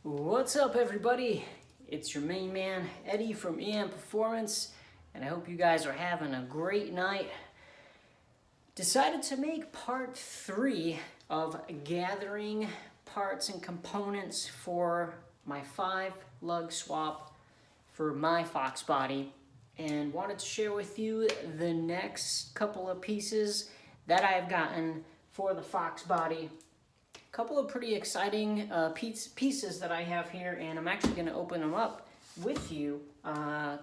What's up, everybody? It's your main man, Eddie from EM Performance, and I hope you guys are having a great night. Decided to make part 3 of gathering parts and components for my 5-lug swap for my Fox body, and wanted to share with you the next couple of pieces that I've gotten for the Fox body. Couple of pretty exciting pieces that I have here, and I'm actually going to open them up with you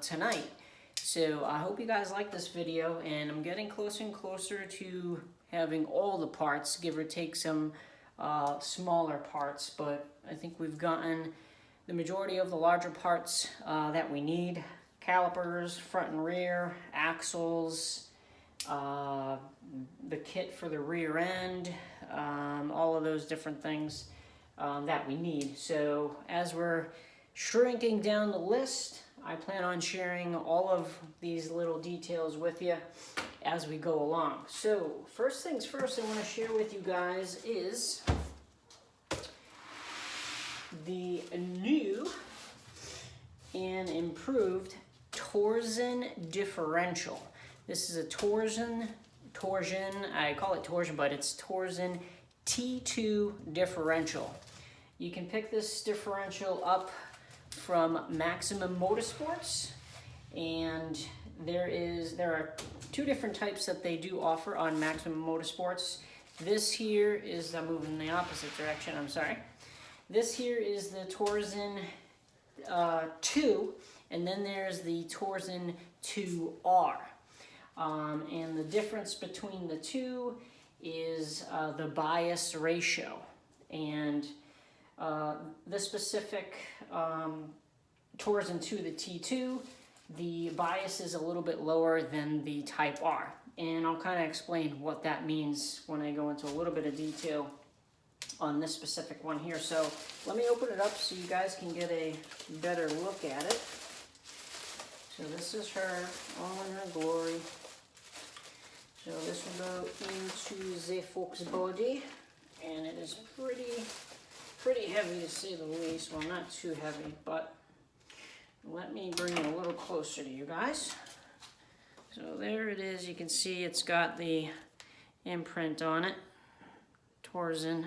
tonight. So I hope you guys like this video, and I'm getting closer and closer to having all the parts, give or take some smaller parts, but I think we've gotten the majority of the larger parts that we need. Calipers, front and rear, axles, the kit for the rear end, all of those different things that we need. So as we're shrinking down the list, I plan on sharing all of these little details with you as we go along. So first things first, I want to share with you guys is the new and improved Torsen Differential. This is a Torsen, I call it Torsen, but it's Torsen T2 differential. You can pick this differential up from Maximum Motorsports, and there are 2 different types that they do offer on Maximum Motorsports. This here is, I'm moving in the opposite direction, I'm sorry. This here is the Torsen 2, and then there's the Torsen 2R. And the difference between the two is the bias ratio. And the specific Torsen 2, the T2, the bias is a little bit lower than the Type R. And I'll kind of explain what that means when I go into a little bit of detail on this specific one here. So let me open it up so you guys can get a better look at it. So this is her, all in her glory. So this will go into the Fox body, and it is pretty heavy to say the least. Well, not too heavy, but let me bring it a little closer to you guys. So there it is. You can see it's got the imprint on it, Torsen,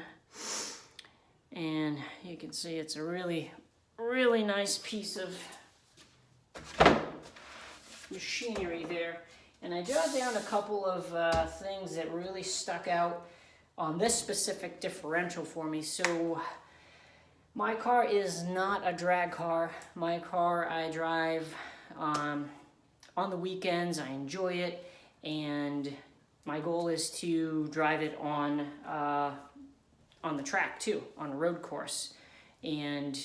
and you can see it's a really nice piece of machinery there. And I jotted down a couple of things that really stuck out on this specific differential for me. So my car is not a drag car. My car I drive on the weekends. I enjoy it, and my goal is to drive it on the track too, on a road course. And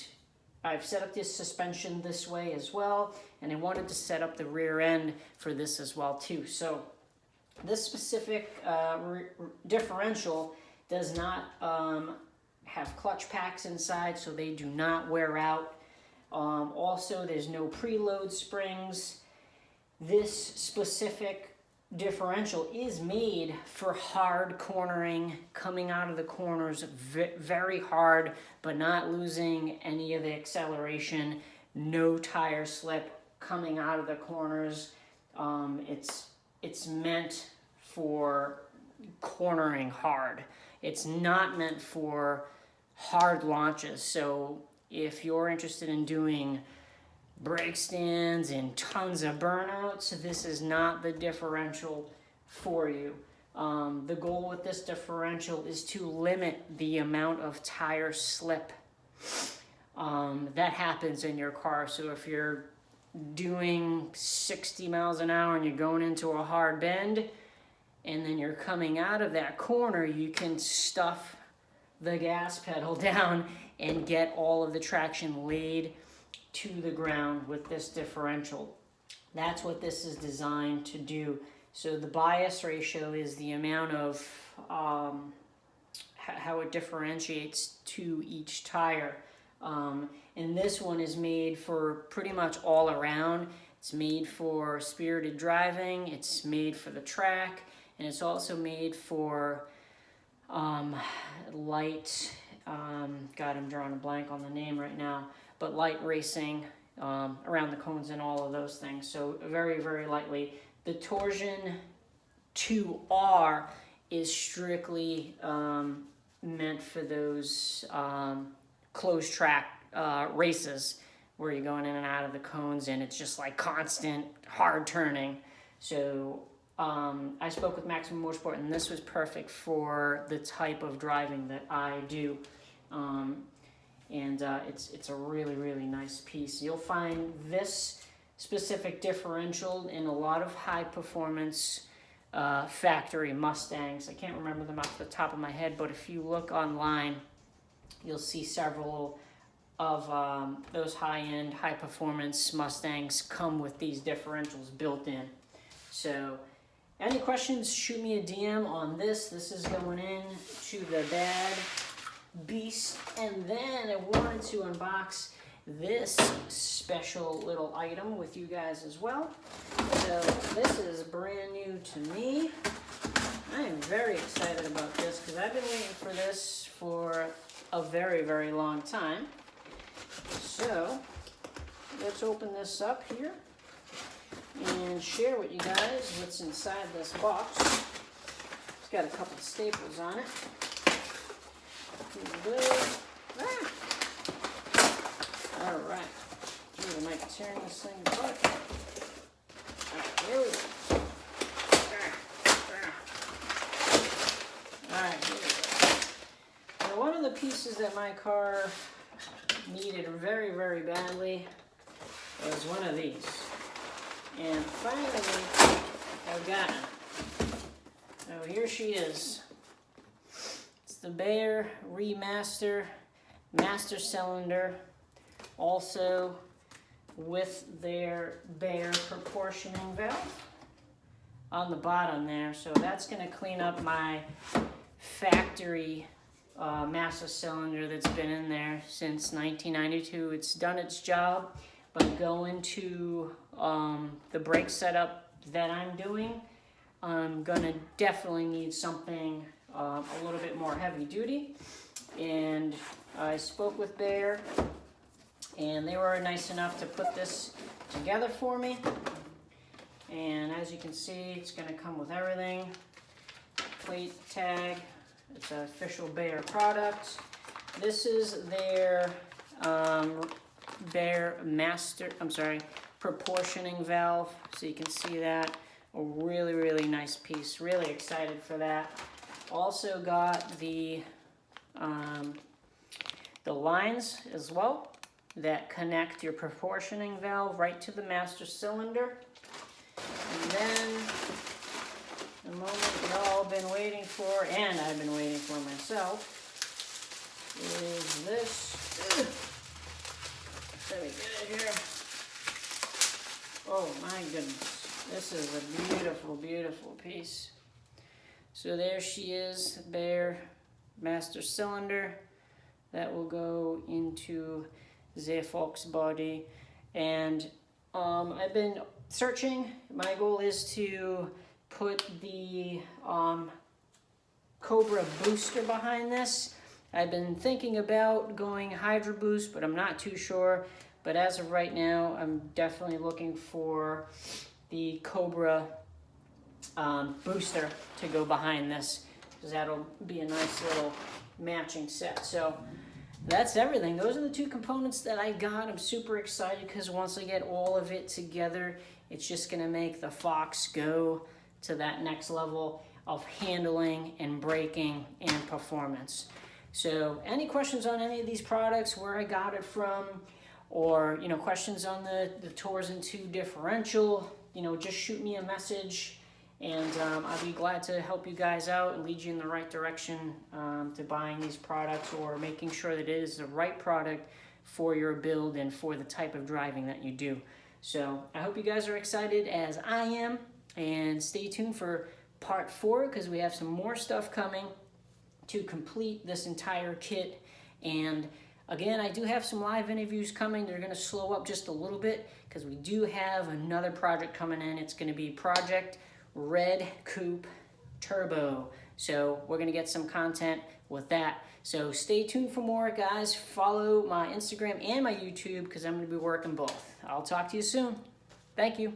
I've set up this suspension this way as well, and I wanted to set up the rear end for this as well too. So this specific differential does not have clutch packs inside, so they do not wear out. Also, there's no preload springs. This specific differential is made for hard cornering, coming out of the corners very hard, but not losing any of the acceleration, no tire slip coming out of the corners. It's meant for cornering hard. It's not meant for hard launches. So if you're interested in doing brake stands and tons of burnouts, this is not the differential for you. The goal with this differential is to limit the amount of tire slip that happens in your car. So if you're doing 60 miles an hour and you're going into a hard bend, and then you're coming out of that corner, you can stuff the gas pedal down and get all of the traction laid to the ground with this differential. That's what this is designed to do. So the bias ratio is the amount of how it differentiates to each tire. And this one is made for pretty much all around. It's made for spirited driving, it's made for the track, and it's also made for light God, I'm drawing a blank on the name right now, but light racing around the cones and all of those things. So very, very lightly. The Torsen 2R is strictly meant for those closed track races where you're going in and out of the cones and it's just like constant hard turning. So I spoke with Maximum Motorsport, and this was perfect for the type of driving that I do. It's a really, really nice piece. You'll find this specific differential in a lot of high performance factory Mustangs. I can't remember them off the top of my head, but if you look online, you'll see several of those high-end, high-performance Mustangs come with these differentials built in. So any questions, shoot me a DM on this. This is going in to the bad beast. And then I wanted to unbox this special little item with you guys as well. So this is brand new to me. I am very excited about this because I've been waiting for this for a very, very long time. So let's open this up here and share with you guys what's inside this box. It's got a couple of staples on it. Here we go. Ah! All right. Ooh, I might turn this thing apart. All right, here we go. All right, here we go. Now, one of the pieces that my car needed very, very badly was one of these. And finally, I've got it. So here she is. It's the Baer Remaster master cylinder, also with their Baer proportioning valve on the bottom there. So that's going to clean up my factory master cylinder that's been in there since 1992. It's done its job, but going to the brake setup that I'm doing, I'm gonna definitely need something a little bit more heavy duty. And I spoke with Baer, and they were nice enough to put this together for me. And as you can see, it's gonna come with everything. Plate, tag. It's an official Baer product. This is their Baer proportioning valve. So you can see that. A really, really nice piece. Really excited for that. Also got the lines as well that connect your proportioning valve right to the master cylinder. And then the moment you've all been waiting for, and I've been waiting for myself, is this. Let me get it here. Oh my goodness. This is a beautiful, beautiful piece. So there she is, Baer master cylinder. That will go into the Fox body. And I've been searching. My goal is to put the Cobra booster behind this. I've been thinking about going Hydro Boost, but I'm not too sure. But as of right now, I'm definitely looking for the Cobra booster to go behind this, because that'll be a nice little matching set. So that's everything. Those are the two components that I got. I'm super excited because once I get all of it together, it's just going to make the Fox go to that next level of handling and braking and performance. So any questions on any of these products, where I got it from, or questions on the Torsen 2 differential, just shoot me a message, and I'll be glad to help you guys out and lead you in the right direction to buying these products, or making sure that it is the right product for your build and for the type of driving that you do. So I hope you guys are excited as I am, and stay tuned for part 4, because we have some more stuff coming to complete this entire kit. And again, I do have some live interviews coming. They're going to slow up just a little bit because we do have another project coming in. It's going to be Project Red Coupe Turbo. So we're gonna get some content with that. So stay tuned for more, guys. Follow my Instagram and my YouTube because I'm gonna be working both. I'll talk to you soon. Thank you.